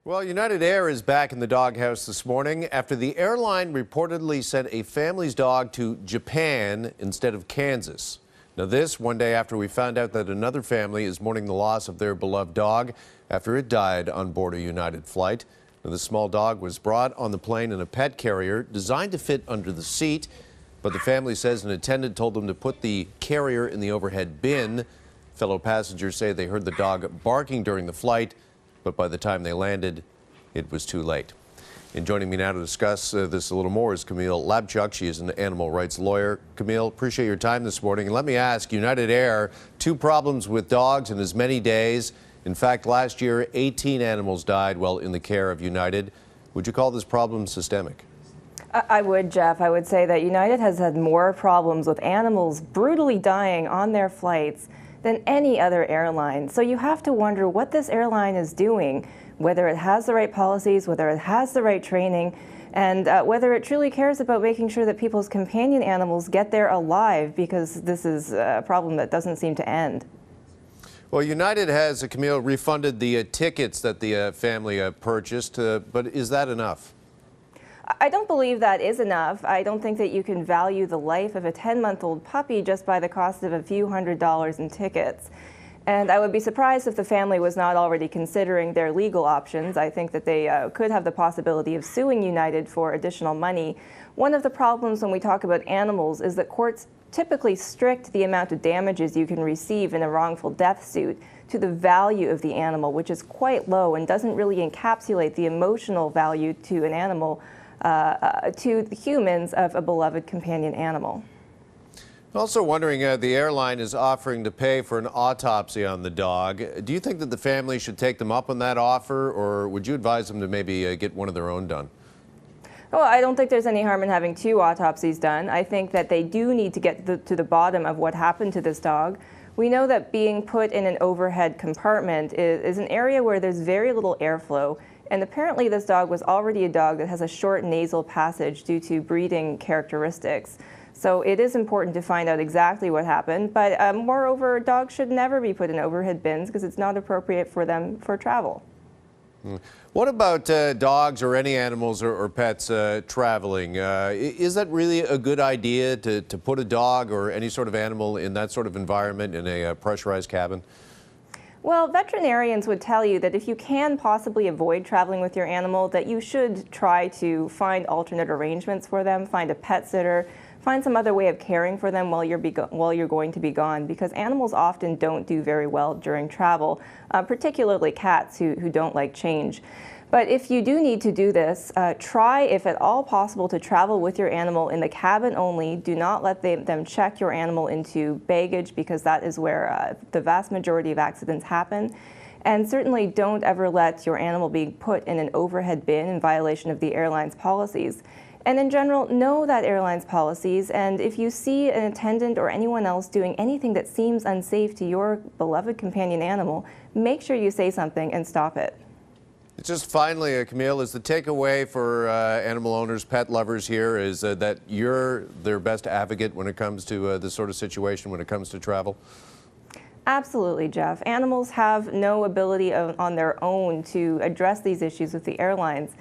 Well, United Air is back in the doghouse this morning after the airline reportedly sent a family's dog to Japan instead of Kansas. Now this, one day after we found out that another family is mourning the loss of their beloved dog after it died on board a United flight. Now, the small dog was brought on the plane in a pet carrier designed to fit under the seat, but the family says an attendant told them to put the carrier in the overhead bin. Fellow passengers say they heard the dog barking during the flight, but by the time they landed, it was too late. And joining me now to discuss this a little more is Camille Labchuk. She is an animal rights lawyer. Camille, appreciate your time this morning. And let me ask, United Air, 2 problems with dogs in as many days. In fact, last year, 18 animals died while in the care of United. Would you call this problem systemic? I would, Jeff. I would say that United has had more problems with animals brutally dying on their flights than any other airline. So you have to wonder what this airline is doing, whether it has the right policies, whether it has the right training, and whether it truly cares about making sure that people's companion animals get there alive, because this is a problem that doesn't seem to end. Well, United has, Camille, refunded the tickets that the family purchased, but is that enough? I don't believe that is enough. I don't think that you can value the life of a 10-month-old puppy just by the cost of a few $100s in tickets. And I would be surprised if the family was not already considering their legal options. I think that they could have the possibility of suing United for additional money. One of the problems when we talk about animals is that courts typically restrict the amount of damages you can receive in a wrongful death suit to the value of the animal, which is quite low and doesn't really encapsulate the emotional value to an animal, to the humans, of a beloved companion animal. Also wondering, the airline is offering to pay for an autopsy on the dog. Do you think that the family should take them up on that offer, or would you advise them to maybe get one of their own done? Well, I don't think there's any harm in having 2 autopsies done. I think that they do need to get to the bottom of what happened to this dog. We know that being put in an overhead compartment is an area where there's very little airflow. And apparently this dog was already a dog that has a short nasal passage due to breeding characteristics. So it is important to find out exactly what happened. But moreover, dogs should never be put in overhead bins because it's not appropriate for them for travel. What about dogs or any animals or pets traveling? Is that really a good idea to put a dog or any sort of animal in that sort of environment in a pressurized cabin? Well, veterinarians would tell you that if you can possibly avoid traveling with your animal, that you should try to find alternate arrangements for them, find a pet sitter, find some other way of caring for them while you're going to be gone, because animals often don't do very well during travel, particularly cats who don't like change. But if you do need to do this, try, if at all possible, to travel with your animal in the cabin only. Do not let them check your animal into baggage, because that is where the vast majority of accidents happen. And certainly don't ever let your animal be put in an overhead bin in violation of the airline's policies. And in general, know that airline's policies, and if you see an attendant or anyone else doing anything that seems unsafe to your beloved companion animal, make sure you say something and stop it. Just finally, Camille, is the takeaway for animal owners, pet lovers here, is that you're their best advocate when it comes to this sort of situation, when it comes to travel? Absolutely, Jeff. Animals have no ability on their own to address these issues with the airlines.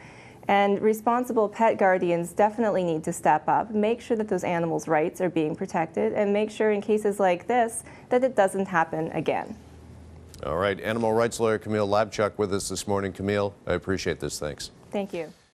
And responsible pet guardians definitely need to step up, make sure that those animals' rights are being protected, and make sure in cases like this that it doesn't happen again. All right, animal rights lawyer Camille Labchuk with us this morning. Camille, I appreciate this. Thanks. Thank you.